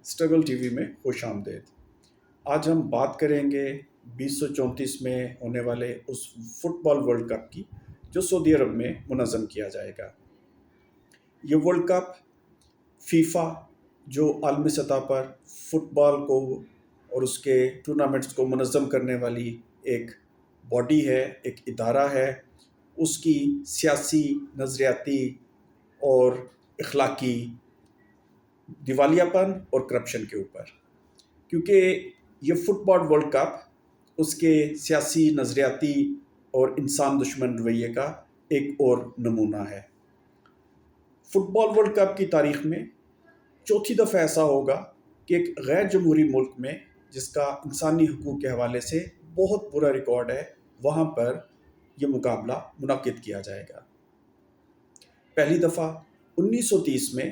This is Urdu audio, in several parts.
اسٹرگل ٹی وی میں خوش آمدید۔ آج ہم بات کریں گے 2034 میں ہونے والے اس فٹ بال ورلڈ کپ کی جو سعودی عرب میں منظم کیا جائے گا۔ یہ ورلڈ کپ فیفا جو عالمی سطح پر فٹ بال کو اور اس کے ٹورنامنٹس کو منظم کرنے والی ایک باڈی ہے، ایک ادارہ ہے، اس کی سیاسی، نظریاتی اور اخلاقی دیوالیہ پن اور کرپشن کے اوپر، کیونکہ یہ فٹ بال ورلڈ کپ اس کے سیاسی، نظریاتی اور انسان دشمن رویے کا ایک اور نمونہ ہے۔ فٹ بال ورلڈ کپ کی تاریخ میں چوتھی دفعہ ایسا ہوگا کہ ایک غیر جمہوری ملک میں جس کا انسانی حقوق کے حوالے سے بہت برا ریکارڈ ہے، وہاں پر یہ مقابلہ منعقد کیا جائے گا۔ پہلی دفعہ 1930 میں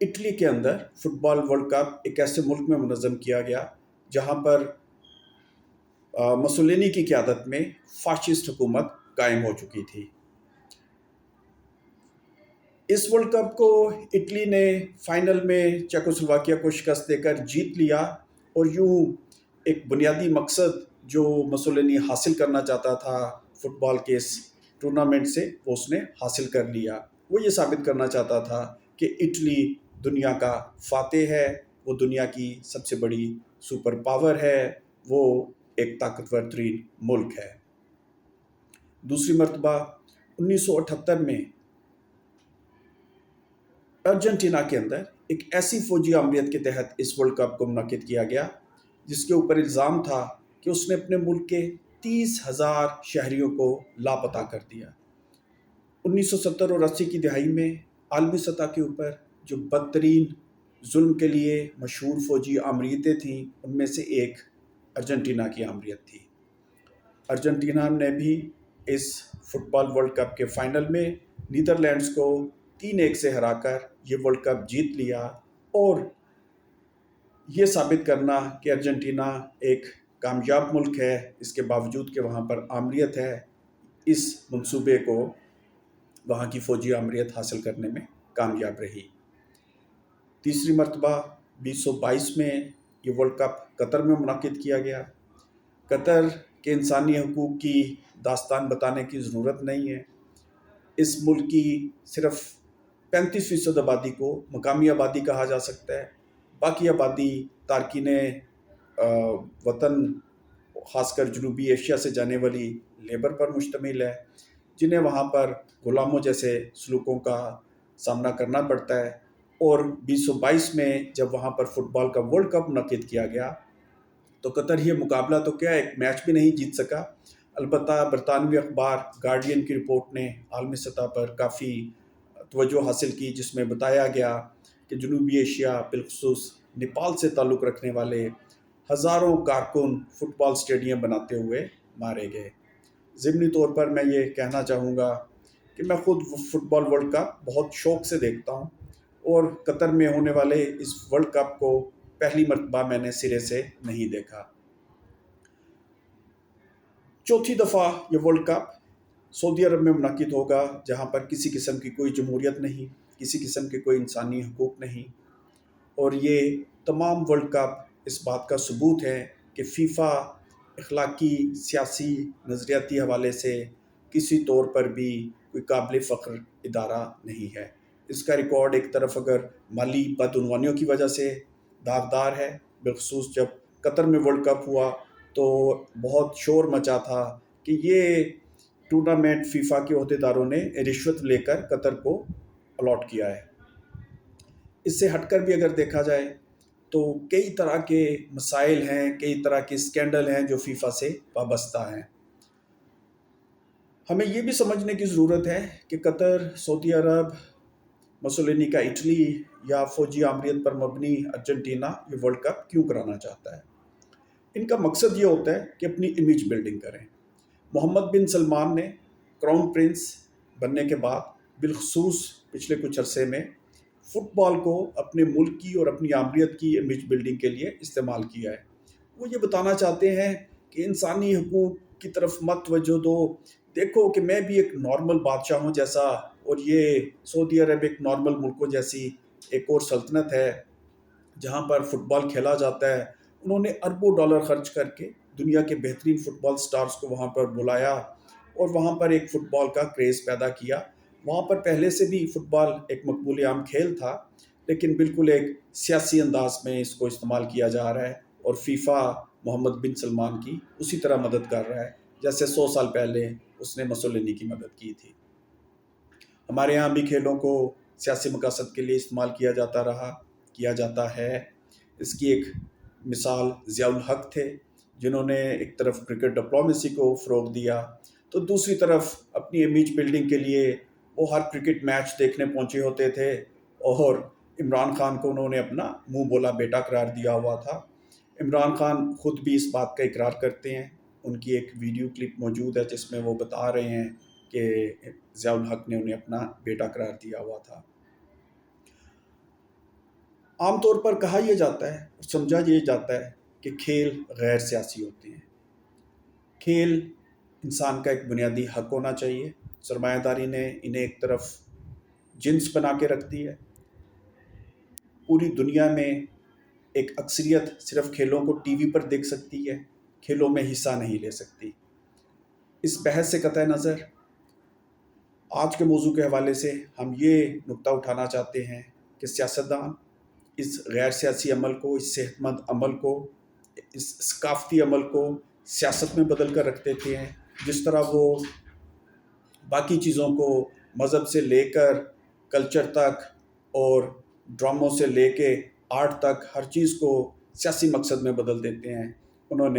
اٹلی کے اندر فٹ بال ورلڈ کپ ایک ایسے ملک میں منظم کیا گیا جہاں پر مسولینی کی قیادت میں فاشسٹ حکومت قائم ہو چکی تھی۔ اس ورلڈ کپ کو اٹلی نے فائنل میں چیکوسلواکیہ کو شکست دے کر جیت لیا، اور یوں ایک بنیادی مقصد جو مسولینی حاصل کرنا چاہتا تھا فٹ بال کے اس ٹورنامنٹ سے، وہ اس نے حاصل کر لیا۔ وہ یہ ثابت کرنا چاہتا تھا کہ اٹلی دنیا کا فاتح ہے، وہ دنیا کی سب سے بڑی سپر پاور ہے، وہ ایک طاقتور ترین ملک ہے۔ دوسری مرتبہ 1978 میں ارجنٹینا کے اندر ایک ایسی فوجی آمریت کے تحت اس ورلڈ کپ کو منعقد کیا گیا جس کے اوپر الزام تھا کہ اس نے اپنے ملک کے 30,000 شہریوں کو لاپتہ کر دیا۔ 1970 اور 80 کی دہائی میں عالمی سطح کے اوپر جو بدترین ظلم کے لیے مشہور فوجی آمریتیں تھیں، ان میں سے ایک ارجنٹینا کی آمریت تھی۔ ارجنٹینا نے بھی اس فٹ بال ورلڈ کپ کے فائنل میں نیدرلینڈز کو 3-1 سے ہرا کر یہ ورلڈ کپ جیت لیا، اور یہ ثابت کرنا کہ ارجنٹینا ایک کامیاب ملک ہے اس کے باوجود کہ وہاں پر آمریت ہے، اس منصوبے کو وہاں کی فوجی آمریت حاصل کرنے میں کامیاب رہی۔ تیسری مرتبہ 2022 میں یہ ورلڈ کپ قطر میں منعقد کیا گیا۔ قطر کے انسانی حقوق کی داستان بتانے کی ضرورت نہیں ہے۔ اس ملک کی صرف 35% آبادی کو مقامی آبادی کہا جا سکتا ہے، باقی آبادی تارکین وطن، خاص کر جنوبی ایشیا سے جانے والی لیبر پر مشتمل ہے، جنہیں وہاں پر غلاموں جیسے سلوکوں کا سامنا کرنا پڑتا ہے۔ اور 2022 میں جب وہاں پر فٹ بال کا ورلڈ کپ منعقد کیا گیا تو قطر یہ مقابلہ تو کیا، ایک میچ بھی نہیں جیت سکا۔ البتہ برطانوی اخبار گارڈین کی رپورٹ نے عالمی سطح پر کافی توجہ حاصل کی، جس میں بتایا گیا کہ جنوبی ایشیا بالخصوص نیپال سے تعلق رکھنے والے ہزاروں کارکن فٹ بال اسٹیڈیم بناتے ہوئے مارے گئے۔ ضمنی طور پر میں یہ کہنا چاہوں گا کہ میں خود فٹ بال ورلڈ کپ بہت شوق سے دیکھتا ہوں، اور قطر میں ہونے والے اس ورلڈ کپ کو پہلی مرتبہ میں نے سرے سے نہیں دیکھا۔ چوتھی دفعہ یہ ورلڈ کپ سعودی عرب میں منعقد ہوگا، جہاں پر کسی قسم کی کوئی جمہوریت نہیں، کسی قسم کے کوئی انسانی حقوق نہیں، اور یہ تمام ورلڈ کپ اس بات کا ثبوت ہے کہ فیفا اخلاقی، سیاسی، نظریاتی حوالے سے کسی طور پر بھی کوئی قابل فخر ادارہ نہیں ہے۔ اس کا ریکارڈ ایک طرف اگر مالی بدعنوانیوں کی وجہ سے داغدار ہے، بالخصوص جب قطر میں ورلڈ کپ ہوا تو بہت شور مچا تھا کہ یہ ٹورنامنٹ فیفا کے عہدیداروں نے رشوت لے کر قطر کو الاٹ کیا ہے۔ اس سے ہٹ کر بھی اگر دیکھا جائے تو کئی طرح کے مسائل ہیں، کئی طرح کے اسکینڈل ہیں جو فیفا سے وابستہ ہیں۔ ہمیں یہ بھی سمجھنے کی ضرورت ہے کہ قطر، سعودی عرب، مسولینی کا اٹلی یا فوجی آمریت پر مبنی ارجنٹینا یہ ورلڈ کپ کیوں کرانا چاہتا ہے۔ ان کا مقصد یہ ہوتا ہے کہ اپنی امیج بلڈنگ کریں۔ محمد بن سلمان نے کراؤن پرنس بننے کے بعد بالخصوص پچھلے کچھ عرصے میں فٹ بال کو اپنے ملک کی اور اپنی آمریت کی امیج بلڈنگ کے لیے استعمال کیا ہے۔ وہ یہ بتانا چاہتے ہیں کہ انسانی حقوق کی طرف مت توجہ دو، دیکھو کہ میں بھی ایک نارمل بادشاہ ہوں جیسا، اور یہ سعودی عرب ایک نارمل ملکوں جیسی ایک اور سلطنت ہے جہاں پر فٹ بال کھیلا جاتا ہے، انہوں نے اربوں ڈالر خرچ کر کے دنیا کے بہترین فٹ بال سٹارز کو وہاں پر بلایا اور وہاں پر ایک فٹ بال کا کریز پیدا کیا۔ وہاں پر پہلے سے بھی فٹ بال ایک مقبول عام کھیل تھا، لیکن بالکل ایک سیاسی انداز میں اس کو استعمال کیا جا رہا ہے، اور فیفا محمد بن سلمان کی اسی طرح مدد کر رہا ہے جیسے 100 سال پہلے اس نے مسولینی کی مدد کی تھی۔ ہمارے یہاں بھی کھیلوں کو سیاسی مقاصد کے لیے استعمال کیا جاتا ہے۔ اس کی ایک مثال ضیاء الحق تھے، جنہوں نے ایک طرف کرکٹ ڈپلومیسی کو فروغ دیا تو دوسری طرف اپنی امیج بلڈنگ کے لیے وہ ہر کرکٹ میچ دیکھنے پہنچے ہوتے تھے، اور عمران خان کو انہوں نے اپنا منہ بولا بیٹا قرار دیا ہوا تھا۔ عمران خان خود بھی اس بات کا اقرار کرتے ہیں، ان کی ایک ویڈیو کلپ موجود ہے جس میں وہ بتا رہے ہیں کہ ضیاء الحق نے انہیں اپنا بیٹا قرار دیا ہوا تھا۔ عام طور پر کہا یہ جاتا ہے اور سمجھا یہ جاتا ہے کہ کھیل غیر سیاسی ہوتے ہیں۔ کھیل انسان کا ایک بنیادی حق ہونا چاہیے۔ سرمایہ داری نے انہیں ایک طرف جنس بنا کے رکھ دی ہے۔ پوری دنیا میں ایک اکثریت صرف کھیلوں کو ٹی وی پر دیکھ سکتی ہے، کھیلوں میں حصہ نہیں لے سکتی۔ اس بحث سے قطع نظر آج کے موضوع کے حوالے سے ہم یہ نقطہ اٹھانا چاہتے ہیں کہ سیاستدان اس غیر سیاسی عمل کو، اس صحت مند عمل کو، اس ثقافتی عمل کو سیاست میں بدل کر رکھ دیتے ہیں، جس طرح وہ باقی چیزوں کو مذہب سے لے کر کلچر تک اور ڈراموں سے لے کے آرٹ تک ہر چیز کو سیاسی مقصد میں بدل دیتے ہیں۔ انہوں نے